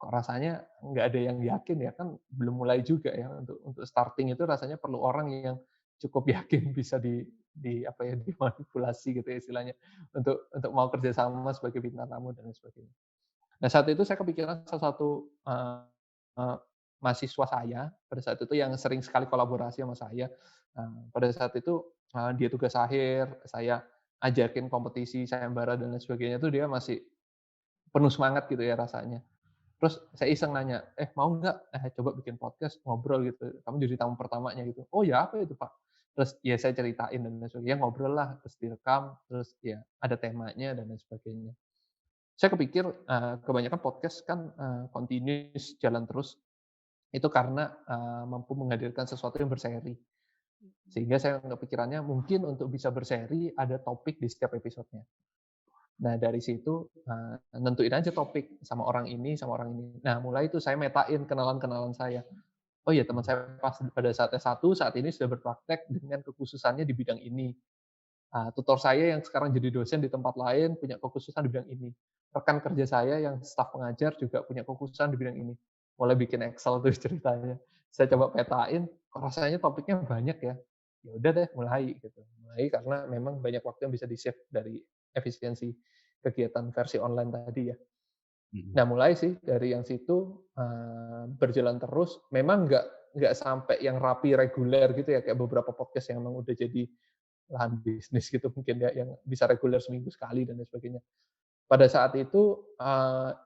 Kok rasanya nggak ada yang yakin ya, kan belum mulai juga ya untuk starting itu rasanya perlu orang yang cukup yakin bisa apa ya, dimanipulasi gitu ya istilahnya, untuk mau kerja sama sebagai bintang tamu dan lain sebagainya. Nah, saat itu saya kepikiran salah satu, eee, mahasiswa saya pada saat itu yang sering sekali kolaborasi sama saya, pada saat itu, dia tugas akhir, saya ajakin kompetisi sayembara dan lain sebagainya itu dia masih penuh semangat gitu ya rasanya. Terus saya iseng nanya, mau nggak, coba bikin podcast ngobrol gitu, kamu jadi tamu pertamanya gitu. "Oh ya, apa itu Pak?" Terus ya saya ceritain dan lain sebagainya, ya ngobrol lah, terus direkam, terus ya ada temanya dan lain sebagainya. Saya kepikir, kebanyakan podcast kan, continuous jalan terus, itu karena, mampu menghadirkan sesuatu yang berseri. Mhm. Sehingga saya kepikirannya mungkin untuk bisa berseri ada topik di setiap episodenya. Nah, dari situ, nentuin aja topik sama orang ini, sama orang ini. Nah, mulai itu saya metain kenalan-kenalan saya. Oh ya, teman saya pas pada saat S1 saat ini sudah berpraktek dengan kekhususannya di bidang ini. Tutor saya yang sekarang jadi dosen di tempat lain punya kekhususan di bidang ini. Rekan kerja saya yang staf pengajar juga punya kekhususan di bidang ini. Mulai bikin Excel tuh ceritanya. Saya coba petain, kok rasanya topiknya banyak ya. Ya udah deh mulai gitu. Mulai karena memang banyak waktu yang bisa di-save dari efisiensi kegiatan versi online tadi ya. Mhm. Nah mulai sih dari yang situ, berjalan terus, memang nggak sampai yang rapi reguler gitu ya, kayak beberapa podcast yang memang udah jadi lahan bisnis gitu mungkin ya, yang bisa reguler seminggu sekali dan lain sebagainya. Pada saat itu,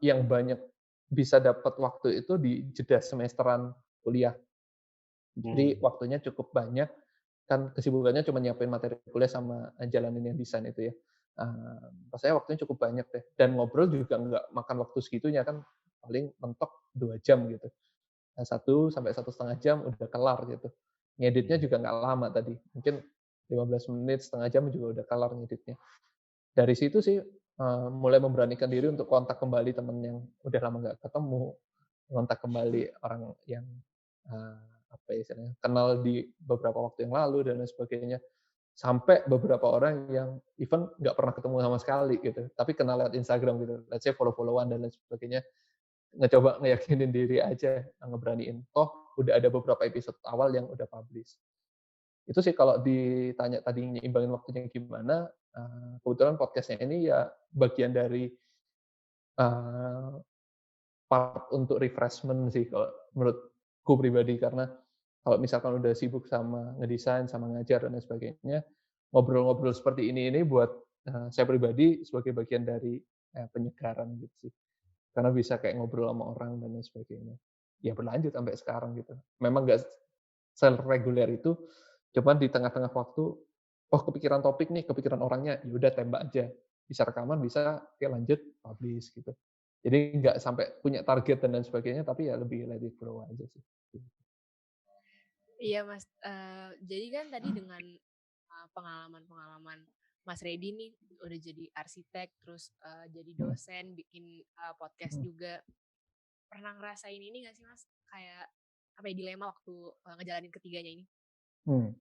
yang banyak bisa dapat waktu itu di jeda semesteran kuliah. Jadi waktunya cukup banyak, kan kesibukannya cuma nyiapin materi kuliah sama jalanin yang desain itu ya. Rasanya waktunya cukup banyak deh, dan ngobrol juga nggak makan waktu segitunya kan, paling mentok 2 jam gitu. 1 sampai 1,5 jam udah kelar gitu. Ngeditnya juga nggak lama tadi, mungkin 15 menit, setengah jam juga udah kelar ngeditnya. Dari situ sih, mulai memberanikan diri untuk kontak kembali temen yang udah lama nggak ketemu, kontak kembali orang yang, eee, apa ya istilahnya, kenal di beberapa waktu yang lalu dan lain sebagainya. Sampai beberapa orang yang even nggak pernah ketemu sama sekali gitu, tapi kenal lewat Instagram gitu, let's say follow-follow-an dan lain sebagainya. Ngecoba ngeyakinin diri aja, ngeberaniin. Toh udah ada beberapa episode awal yang udah publish. Itu sih kalau ditanya tadi nyimbangin waktunya gimana, kebetulan podcast-nya ini ya bagian dari, eee, part untuk refreshment sih kalau menurutku pribadi. Karena kalau misalkan udah sibuk sama ngedesain, sama ngajar dan lain sebagainya, ngobrol-ngobrol seperti ini buat, saya pribadi sebagai bagian dari, penyegaran gitu sih. Karena bisa kayak ngobrol sama orang dan lain sebagainya. Ya berlanjut sampai sekarang gitu. Memang nggak sereguler itu, cuman di tengah-tengah waktu, oh kepikiran topik nih, kepikiran orangnya, ya udah tembak aja. Bisa rekaman, bisa oke lanjut, publish gitu. Jadi nggak sampai punya target dan lain sebagainya, tapi ya lebih let it flow aja sih. Iya Mas, jadi kan tadi dengan pengalaman-pengalaman Mas Redi nih udah jadi arsitek, terus jadi dosen, bikin podcast Mhm. juga. Pernah ngerasain ini nggak sih Mas? Kayak apa ya, dilema waktu ngejalanin ketiganya ini? Hmm.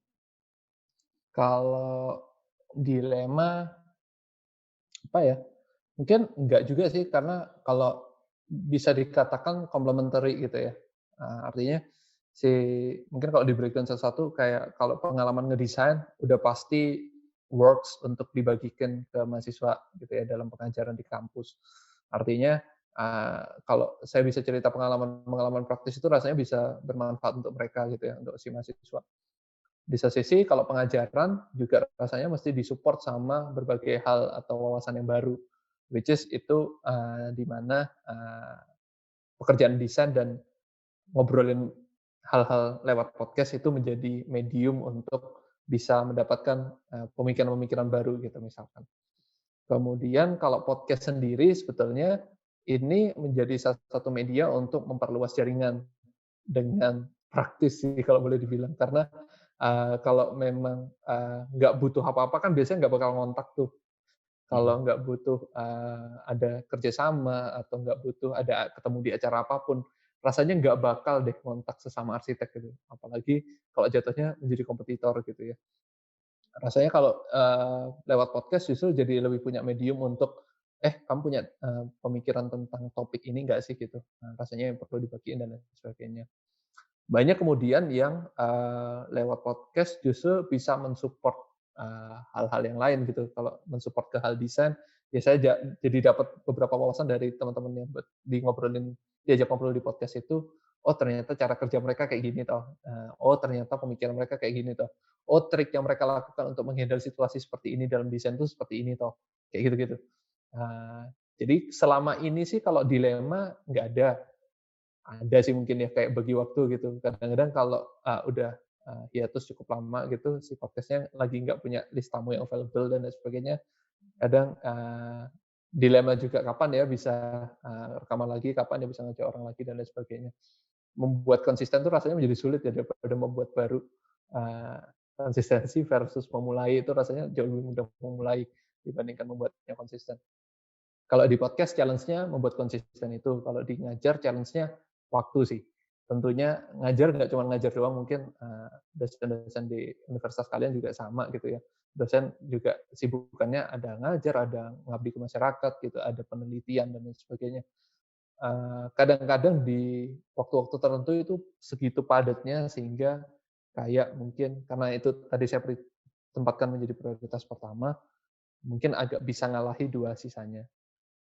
Kalau dilema apa ya, mungkin enggak juga sih, karena kalau bisa dikatakan complementary gitu ya. Artinya si mungkin kalau di-breakdown satu-satu kayak kalau pengalaman ngedesain udah pasti works untuk dibagikan ke mahasiswa gitu ya dalam pengajaran di kampus. Artinya, kalau saya bisa cerita pengalaman-pengalaman praktis itu rasanya bisa bermanfaat untuk mereka gitu ya, untuk si mahasiswa. Di satu sisi kalau pengajaran juga rasanya mesti di-support sama berbagai hal atau wawasan yang baru, which is itu, di mana, pekerjaan desain dan ngobrolin hal-hal lewat podcast itu menjadi medium untuk bisa mendapatkan, pemikiran-pemikiran baru gitu misalkan. Kemudian kalau podcast sendiri sebetulnya ini menjadi salah satu media untuk memperluas jaringan dengan praktis sih kalau boleh dibilang. Karena, kalau memang, nggak butuh apa-apa kan biasanya nggak bakal ngontak tuh. Kalau nggak butuh, ada kerjasama atau nggak butuh ada ketemu di acara apapun, rasanya nggak bakal deh ngontak sesama arsitek gitu. Apalagi kalau jatuhnya menjadi kompetitor gitu ya. Rasanya kalau, lewat podcast justru jadi lebih punya medium untuk, kamu punya, pemikiran tentang topik ini nggak sih?" Gitu. Rasanya yang perlu dibagiin dan lain sebagainya. Banyak kemudian yang, lewat podcast justru bisa men-support, hal-hal yang lain gitu. Kalau men-support ke hal desain, ya saya jadi dapat beberapa wawasan dari teman-teman yang diajak ngobrol di podcast itu, "Oh ternyata cara kerja mereka kayak gini toh, oh ternyata pemikiran mereka kayak gini toh, oh trik yang mereka lakukan untuk meng-handle situasi seperti ini dalam desain itu seperti ini toh." Kayak gitu-gitu. Jadi selama ini sih kalau dilema nggak ada. Ada sih mungkin ya, kayak bagi waktu gitu. Kadang-kadang kalau, udah, hiatus cukup lama gitu, si podcast-nya lagi nggak punya list tamu yang available dan lain sebagainya, kadang, dilema juga kapan ya bisa, rekaman lagi, kapan ya bisa ngajak orang lagi dan lain sebagainya. Membuat konsisten tuh rasanya menjadi sulit ya daripada membuat baru. Eee, Konsistensi versus memulai itu rasanya jauh lebih mudah memulai dibandingkan membuatnya konsisten. Kalau di podcast challenge-nya membuat konsisten itu, kalau di ngajar challenge-nya waktu sih. Tentunya ngajar nggak cuma ngajar doang, mungkin, dosen-dosen di universitas kalian juga sama gitu ya. Dosen juga sibukannya ada ngajar, ada ngabdi ke masyarakat gitu, ada penelitian dan lain sebagainya. Kadang-kadang di waktu-waktu tertentu itu segitu padatnya sehingga kayak mungkin karena itu tadi saya tempatkan menjadi prioritas pertama, mungkin agak bisa ngalahi 2 sisanya.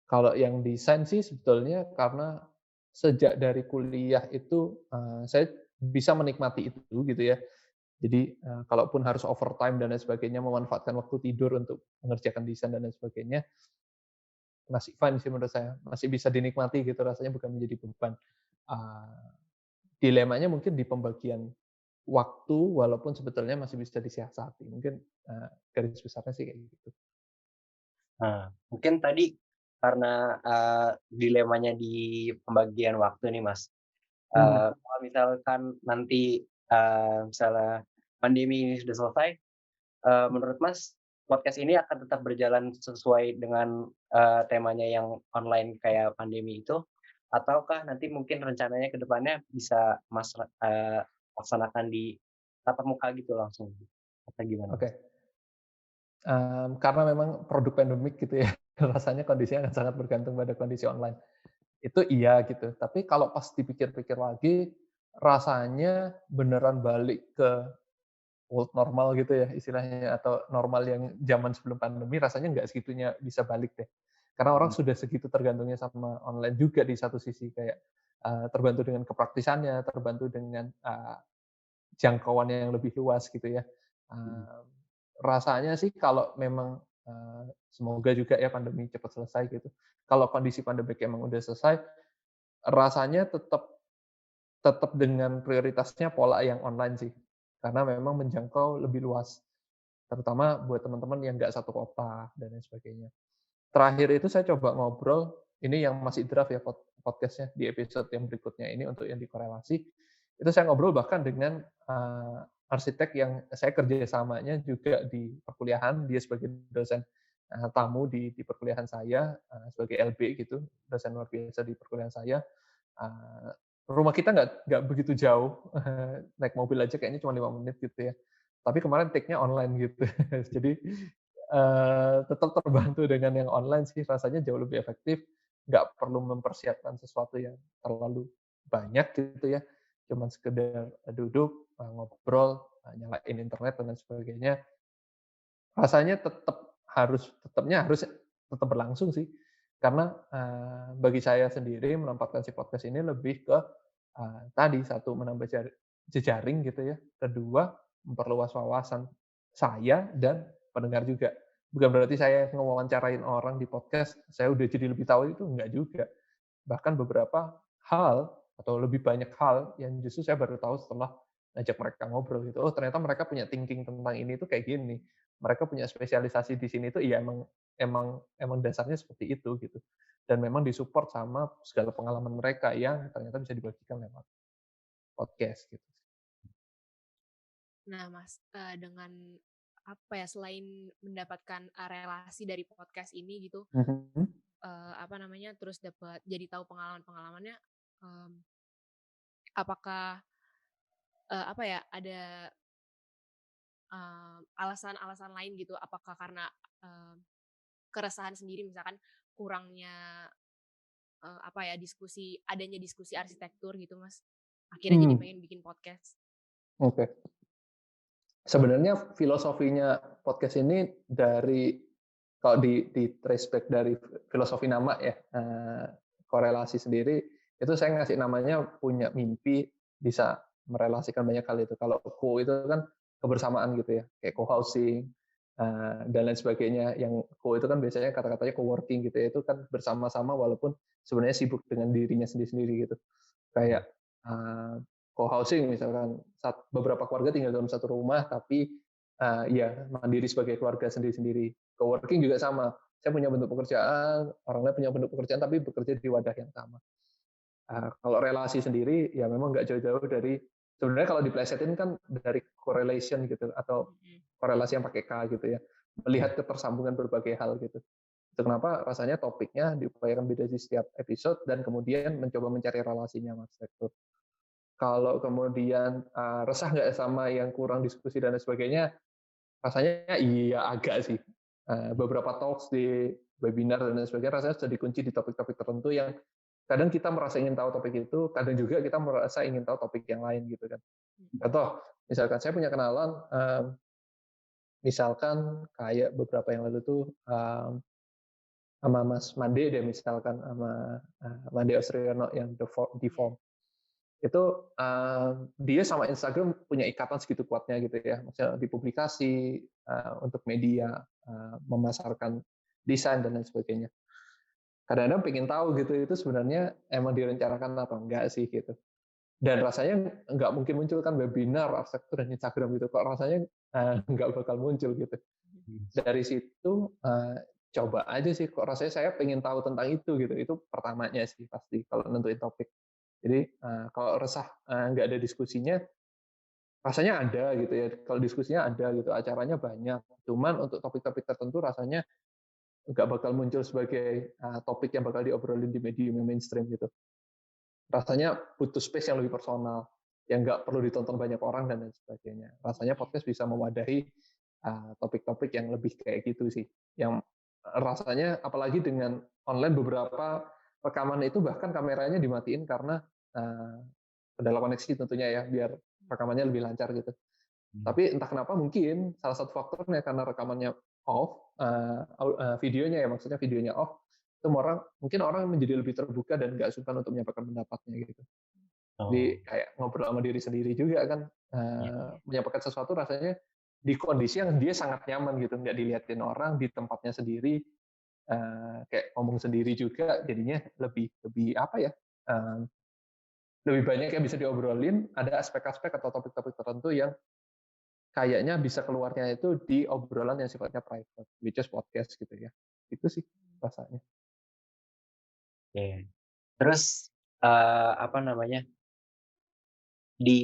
Kalau yang desain sih sebetulnya karena sejak dari kuliah itu, saya bisa menikmati itu gitu ya. Jadi, kalaupun harus overtime dan lain sebagainya, memanfaatkan waktu tidur untuk mengerjakan desain dan lain sebagainya, masih fine sih menurut saya, masih bisa dinikmati gitu rasanya bukan menjadi beban. Dilemanya mungkin di pembagian waktu walaupun sebetulnya masih bisa disiasati. Mungkin, garis besarnya sih kayak gitu. Nah, mungkin tadi karena, dilemanya di pembagian waktu nih, Mas. Kalau misalkan nanti, misalnya pandemi ini sudah selesai, menurut Mas, podcast ini akan tetap berjalan sesuai dengan, temanya yang online kayak pandemi itu? Ataukah nanti mungkin rencananya ke depannya bisa Mas, laksanakan di tatap muka gitu langsung? Atau gimana, Mas? Oke, karena memang produk pandemik gitu ya, rasanya kondisinya akan sangat bergantung pada kondisi online. Itu iya gitu, tapi kalau pas dipikir-pikir lagi, rasanya beneran balik ke old normal gitu ya istilahnya, atau normal yang zaman sebelum pandemi rasanya nggak segitunya bisa balik deh. Karena orang Mhm, sudah segitu tergantungnya sama online juga di satu sisi, kayak, terbantu dengan kepraktisannya, terbantu dengan, jangkauannya yang lebih luas gitu ya. mhm, Eee, Rasanya sih kalau memang, semoga juga ya pandemi cepat selesai gitu. Kalau kondisi pandemik emang udah selesai, rasanya tetap tetap dengan prioritasnya pola yang online sih, karena memang menjangkau lebih luas, terutama buat teman-teman yang nggak satu kota dan lain sebagainya. Terakhir itu saya coba ngobrol, ini yang masih draft ya podcast-nya di episode yang berikutnya ini untuk yang dikorelasi, itu saya ngobrol bahkan dengan, arsitek yang saya kerjasamanya juga di perkuliahan, dia sebagai dosen, tamu di perkuliahan saya, sebagai LB gitu, dosen luar biasa di perkuliahan saya. Eee, Rumah kita nggak begitu jauh, naik mobil aja kayaknya cuma 5 menit gitu ya. Tapi kemarin take-nya online gitu. Jadi, tetap terbantu dengan yang online sih, rasanya jauh lebih efektif, nggak perlu mempersiapkan sesuatu yang terlalu banyak gitu ya, cuman sekedar, duduk, ngobrol, nyalain internet dan lain sebagainya. Rasanya tetapnya harus tetap berlangsung sih. Karena, bagi saya sendiri menempatkan si podcast ini lebih ke, tadi, satu menambah jejaring gitu ya, kedua memperluas wawasan saya dan pendengar juga. Bukan berarti saya ngewawancarain orang di podcast, saya udah jadi lebih tahu, itu enggak juga. Bahkan beberapa hal atau lebih banyak hal yang justru saya baru tahu setelah ngajak mereka ngobrol gitu. Oh, ternyata mereka punya thinking tentang ini tuh kayak gini. Mereka punya spesialisasi di sini tuh iya emang emang emang dasarnya seperti itu gitu. Dan memang disupport sama segala pengalaman mereka yang ternyata bisa dibagikan lewat podcast gitu. Nah, Mas, dengan apa ya, selain mendapatkan, relasi dari podcast ini gitu, Mhm. apa namanya, terus dapat jadi tahu pengalaman-pengalamannya, mmm, apakah, apa ya, ada, alasan-alasan lain gitu? Apakah karena, eee, keresahan sendiri misalkan kurangnya, apa ya, adanya diskusi arsitektur gitu, Mas, akhirnya jadi Mmm, pengen bikin podcast? oke. Sebenarnya filosofinya podcast ini dari kalau di-trace back dari filosofi nama ya, korelasi sendiri, itu saya ngasih namanya punya mimpi bisa merelasikan banyak hal itu. Kalau co itu kan kebersamaan gitu ya, kayak co-housing, dan lain sebagainya. Yang co itu kan biasanya kata-katanya co-working gitu ya, itu kan bersama-sama walaupun sebenarnya sibuk dengan dirinya sendiri-sendiri gitu. mhm, Kayak, co-housing misalkan beberapa keluarga tinggal dalam satu rumah, tapi, ya mandiri sebagai keluarga sendiri-sendiri. Co-working juga sama, saya punya bentuk pekerjaan, orang lain punya bentuk pekerjaan, tapi bekerja di wadah yang sama. Kalau relasi sendiri, ya memang nggak jauh-jauh dari sebenarnya kalau diplesetin kan dari correlation gitu, atau Mhm. korelasi yang pakai K gitu ya, mhm. melihat ketersambungan berbagai hal gitu. Itu kenapa rasanya topiknya diupayakan beda di setiap episode dan kemudian mencoba mencari relasinya, Mas, gitu. Kalau kemudian, resah nggak sama yang kurang diskusi dan lain sebagainya, rasanya iya agak sih. Beberapa talks di webinar dan lain sebagainya rasanya sudah dikunci di topik-topik tertentu yang kadang kita merasa ingin tahu topik itu, kadang juga kita merasa ingin tahu topik yang lain gitu kan. Mhm. Contoh, misalkan saya punya kenalan, misalkan kayak beberapa yang lalu tuh, sama Mas Made deh misalkan, sama, Made Austriano yang Iya. Deform. Itu, dia sama Instagram punya ikatan segitu kuatnya gitu ya, maksudnya di publikasi, untuk media, memasarkan desain dan lain sebagainya. kadang-kadang pengen tahu gitu itu sebenarnya emang direncanakan atau enggak sih gitu. Dan rasanya nggak mungkin muncul kan webinar arsitektur dan Instagram gitu, kok rasanya nggak bakal muncul gitu. Dari situ coba aja sih, kok rasanya saya pengen tahu tentang itu pertamanya sih pasti kalau nentuin topik. Jadi kalau resah nggak ada diskusinya, rasanya ada gitu ya. Kalau diskusinya ada gitu, acaranya banyak. Cuman untuk topik-topik tertentu rasanya nggak bakal muncul sebagai topik yang bakal diobrolin di medium yang mainstream gitu. Rasanya butuh space yang lebih personal, yang nggak perlu ditonton banyak orang dan lain sebagainya. Rasanya podcast bisa mewadahi topik-topik yang lebih kayak gitu sih. Yang rasanya apalagi dengan online beberapa rekaman itu bahkan kameranya dimatiin karena kendala koneksi tentunya ya, biar rekamannya lebih lancar gitu. Tapi entah kenapa mungkin salah satu faktornya karena rekamannya off, videonya ya maksudnya videonya off, itu mungkin orang menjadi lebih terbuka dan nggak sungkan untuk menyampaikan pendapatnya gitu. Jadi kayak ngobrol sama diri sendiri juga kan, menyampaikan sesuatu rasanya di kondisi yang dia sangat nyaman gitu, nggak dilihatin orang di tempatnya sendiri, kayak ngomong sendiri juga jadinya lebih lebih apa ya, lebih banyak yang bisa diobrolin, ada aspek-aspek atau topik-topik tertentu yang kayaknya bisa keluarnya itu di obrolan yang sifatnya private, which is podcast gitu ya. Itu sih rasanya. Oke. Terus apa namanya? Di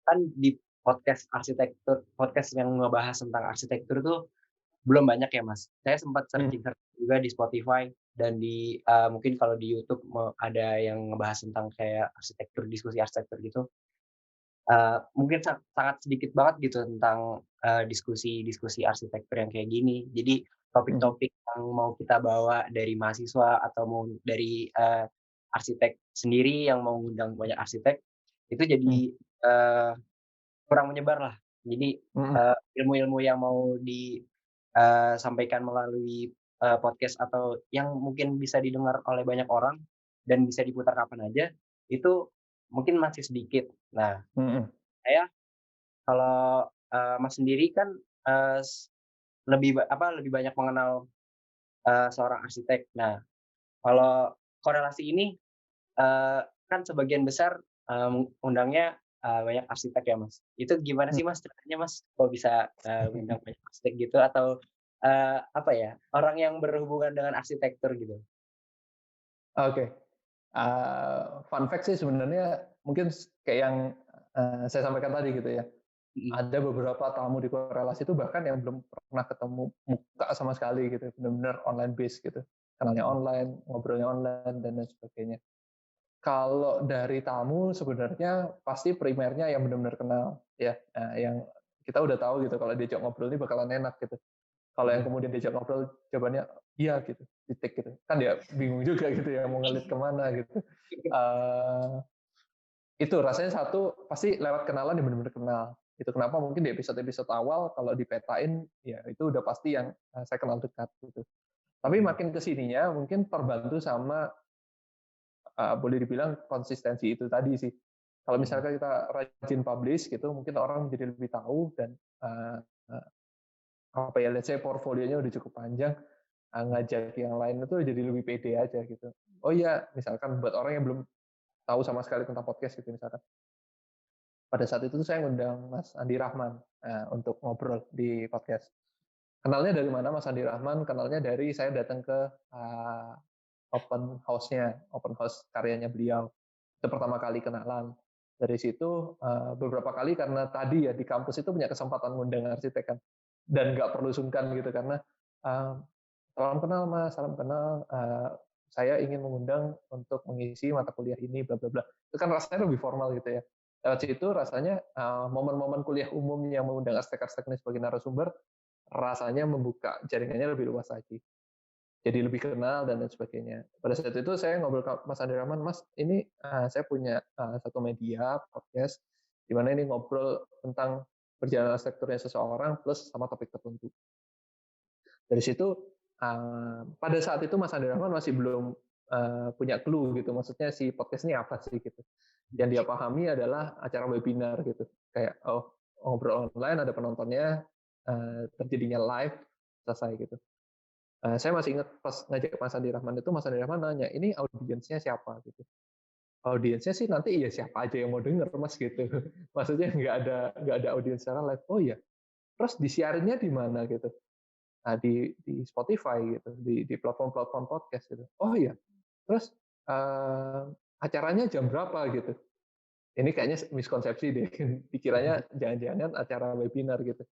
kan di podcast yang ngebahas tentang arsitektur tuh belum banyak ya, Mas. Saya sempat searching juga di Spotify dan di mungkin kalau di YouTube ada yang ngebahas tentang kayak arsitektur, diskusi arsitektur gitu. Mungkin sangat sedikit banget gitu tentang diskusi-diskusi arsitektur yang kayak gini. Jadi topik-topik yang mau kita bawa dari mahasiswa atau mau dari arsitek sendiri yang mau ngundang banyak arsitek, itu jadi kurang menyebar lah. Jadi ilmu-ilmu yang mau disampaikan melalui podcast atau yang mungkin bisa didengar oleh banyak orang dan bisa diputar kapan aja, itu mungkin masih sedikit. Nah, saya kalau Mas sendiri kan lebih banyak mengenal seorang arsitek. Nah, kalau korelasi ini kan sebagian besar undangnya banyak arsitek ya, Mas. Itu gimana sih, Mas, ceritanya, Mas, kok bisa undang banyak arsitek gitu atau apa ya, orang yang berhubungan dengan arsitektur gitu? Oke. Fun fact sih sebenarnya mungkin kayak yang saya sampaikan tadi gitu ya. Ada beberapa tamu di korelasi itu bahkan yang belum pernah ketemu muka sama sekali gitu, benar-benar online base gitu. Kenalnya online, ngobrolnya online dan lain sebagainya. Kalau dari tamu sebenarnya pasti primernya yang benar-benar kenal ya, yang kita udah tahu gitu kalau diajak ngobrol ini bakalan enak gitu. Kalau yang kemudian diajak ngobrol jawabannya iya gitu, titik gitu. Kan dia bingung juga gitu ya mau ngelit kemana gitu. Itu rasanya satu pasti lewat kenalan yang benar-benar kenal. Itu kenapa mungkin di episode-episode awal kalau dipetain ya itu udah pasti yang saya kenal dekat gitu. Tapi makin kesininya mungkin terbantu sama boleh dibilang konsistensi itu tadi sih. Kalau misalkan kita rajin publish gitu, mungkin orang menjadi lebih tahu dan apa ya, let's say portfolionya udah cukup panjang, ngajak yang lain itu jadi lebih pede aja gitu. Oh iya, misalkan buat orang yang belum tahu sama sekali tentang podcast gitu misalkan. Pada saat itu saya ngundang Mas Andi Rahman untuk ngobrol di podcast. Kenalnya dari mana Mas Andi Rahman? Kenalnya dari saya datang ke open house karyanya beliau. Itu pertama kali kenalan. Dari situ beberapa kali karena tadi ya di kampus itu punya kesempatan ngundang arsitek kan, dan nggak perlu sungkan gitu karena salam kenal Mas, salam kenal. Saya ingin mengundang untuk mengisi mata kuliah ini, bla bla bla. Itu kan rasanya lebih formal gitu ya. Lewat situ rasanya momen-momen kuliah umum yang mengundang arsitek-arsitek ini sebagai narasumber, rasanya membuka jaringannya lebih luas lagi. Jadi lebih kenal dan lain sebagainya. Pada saat itu saya ngobrol ke Mas Andi Rahman, Mas, ini saya punya satu media podcast di mana ini ngobrol tentang perjalanan arsitekturnya seseorang plus sama topik tertentu. Dari situ pada saat itu Mas Andi Rahman masih belum punya clue gitu, maksudnya si podcast ini apa sih gitu. Yang dia pahami adalah acara webinar gitu, kayak ngobrol online ada penontonnya, terjadinya live selesai gitu. Saya masih ingat pas ngajak Mas Andi Rahman itu, Mas Andi Rahman nanya, "Ini audiensnya siapa?" Gitu. Audiensnya sih nanti ya siapa aja yang mau denger, Mas, gitu. Maksudnya nggak ada audiens secara live. Oh ya, terus disiarinnya di mana gitu? Nah, di Spotify gitu, di platform-platform podcast gitu. Oh iya, terus acaranya jam berapa gitu? Ini kayaknya miskonsepsi deh. Dikiranya jangan-jangan acara webinar gitu.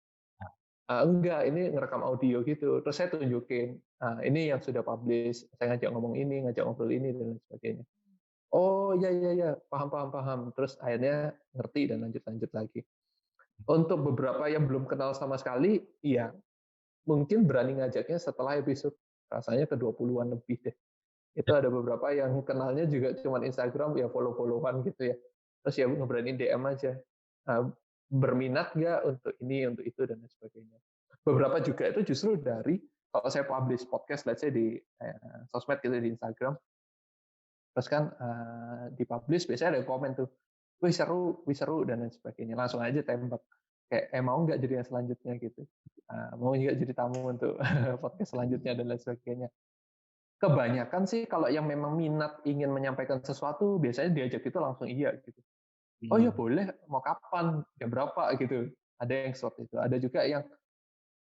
Enggak, ini ngerekam audio gitu. Terus saya tunjukin, ini yang sudah publish, saya ngajak ngomong ini, ngajak ngobrol ini, dan lain sebagainya. Oh, iya, iya, iya, paham, paham, paham. Terus akhirnya ngerti dan lanjut-lanjut lagi. Untuk beberapa yang belum kenal sama sekali, iya, mungkin berani ngajaknya setelah episode rasanya ke-20-an lebih deh. Itu ada beberapa yang kenalnya juga cuma Instagram, ya follow-followan gitu ya. Terus ya ngeberaniin DM aja. Berminat nggak untuk ini, untuk itu, dan lain sebagainya. Beberapa juga itu justru dari, kalau saya publish podcast, let's say di sosmed gitu, di Instagram, terus kan dipublish, biasanya ada komen tuh, wih seru, dan lain sebagainya. Langsung aja tembak. Kayak, mau nggak jadi yang selanjutnya gitu. Mau nggak jadi tamu untuk podcast selanjutnya, dan lain sebagainya. Kebanyakan sih kalau yang memang minat ingin menyampaikan sesuatu, biasanya diajak itu langsung iya gitu. Oh ya boleh, mau kapan, jam berapa gitu. Ada yang seperti itu. Ada juga yang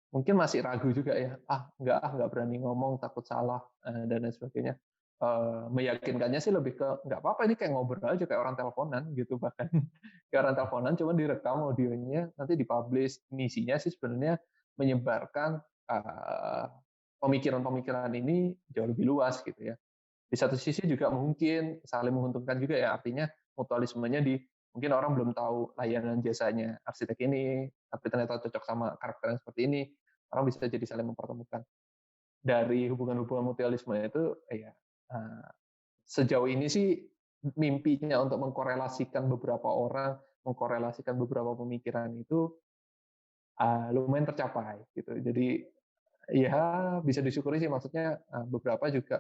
mungkin masih ragu juga ya, nggak berani ngomong, takut salah, dan lain sebagainya. Meyakinkannya sih lebih ke, nggak apa-apa, ini kayak ngobrol aja, kayak orang teleponan gitu bahkan. Kayak orang teleponan, cuma direkam audionya, nanti dipublish. Misinya sih sebenarnya menyebarkan pemikiran-pemikiran ini jauh lebih luas gitu ya. Di satu sisi juga mungkin saling menguntungkan juga ya, artinya mutualismenya mungkin orang belum tahu layanan jasanya arsitek ini, tapi ternyata cocok sama karakter yang seperti ini, orang bisa jadi saling mempertemukan. Dari hubungan-hubungan mutualisme itu, ya sejauh ini sih mimpinya untuk mengkorelasikan beberapa orang, mengkorelasikan beberapa pemikiran itu lumayan tercapai gitu. Jadi ya bisa disyukuri sih, maksudnya beberapa juga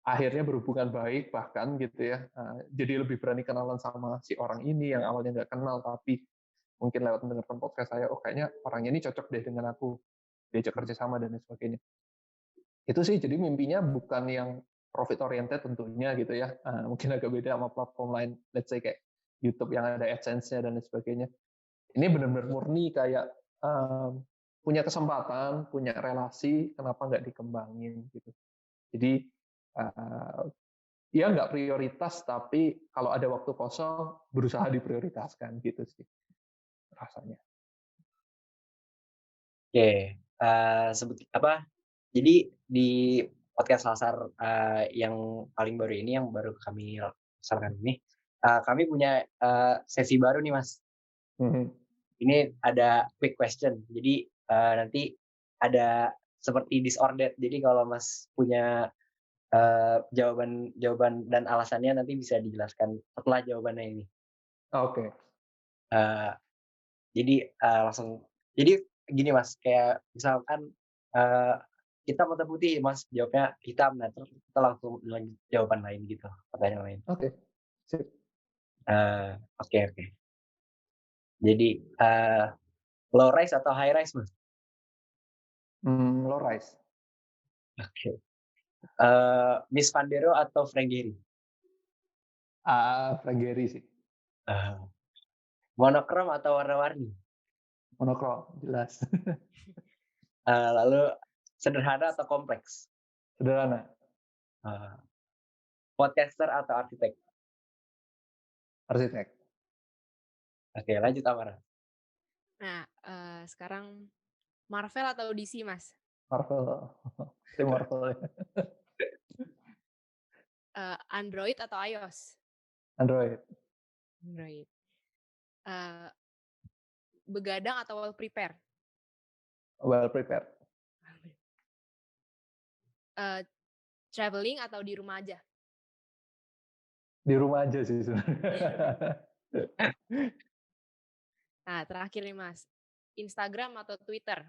akhirnya berhubungan baik bahkan gitu ya, jadi lebih berani kenalan sama si orang ini yang awalnya nggak kenal, tapi mungkin lewat mendengarkan podcast saya, oh kayaknya orang ini cocok deh dengan aku, diajak kerja sama dan lain sebagainya. Itu sih, jadi mimpinya bukan yang profit oriented tentunya gitu ya, mungkin agak beda sama platform lain, let's say kayak YouTube yang ada AdSense-nya dan lain sebagainya. Ini benar-benar murni kayak punya kesempatan, punya relasi, kenapa nggak dikembangin gitu. Jadi ya nggak prioritas, tapi kalau ada waktu kosong berusaha diprioritaskan gitu sih rasanya. Oke, jadi di podcast Lasar yang paling baru ini, yang baru kami laksanakan ini, kami punya sesi baru nih, Mas. Ini ada quick question. Jadi nanti ada seperti disordered. Jadi kalau Mas punya jawaban dan alasannya nanti bisa dijelaskan setelah jawabannya ini. Oke. Jadi langsung. Jadi gini Mas, kayak misalkan kita mata putih, Mas jawabnya hitam, nah terus kita langsung lanjut jawaban lain gitu, pertanyaan lain. Oke. Sip. Oke. Jadi low rise atau high rise, Mas? Low rise. Oke. Miss Pandero atau Frank Gehry? Frank Gehry sih. Monokrom atau warna-warni? Monokrom, jelas. Lalu sederhana atau kompleks? Sederhana. Podcaster atau arsitek? Arsitek. Oke, lanjut Amara. Nah, sekarang Marvel atau DC, Mas? Marvel. Tim Marvel. Android atau iOS? Android. Begadang atau well prepare? Well prepared. Traveling atau di rumah aja? Di rumah aja sih sebenarnya. Nah, terakhir nih Mas, Instagram atau Twitter?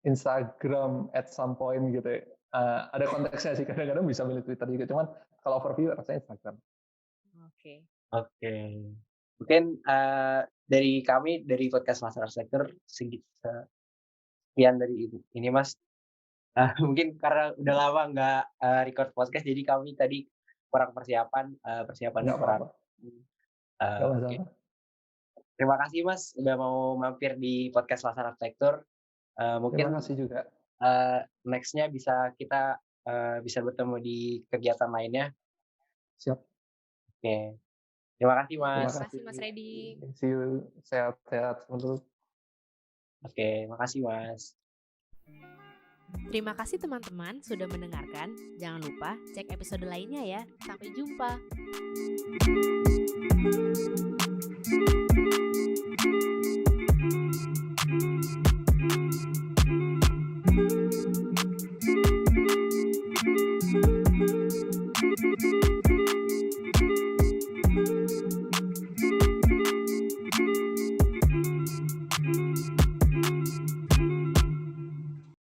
Instagram at some point gitu ya. Ada konteksnya sih, kadang-kadang bisa milih Twitter juga, cuman kalau overview rasanya Instagram. Oke. Mungkin dari kami, dari podcast Master Arsitektur, sekian dari ini Mas. Mungkin karena udah lama nggak record podcast, jadi kami tadi kurang persiapannya Nggak kurang. apa-apa, nggak Oke. masalah. Terima kasih Mas udah mau mampir di podcast Lasan Arsitektur. Terima Mungkin kasih juga. next-nya kita bisa bertemu di kegiatan lainnya. Siap. Oke. Terima kasih Terima Mas. Terima kasih kasih. Mas Redi. See you. Sehat-sehat terus. Oke, makasih Mas. Terima kasih teman-teman sudah mendengarkan. Jangan lupa cek episode lainnya ya. Sampai jumpa.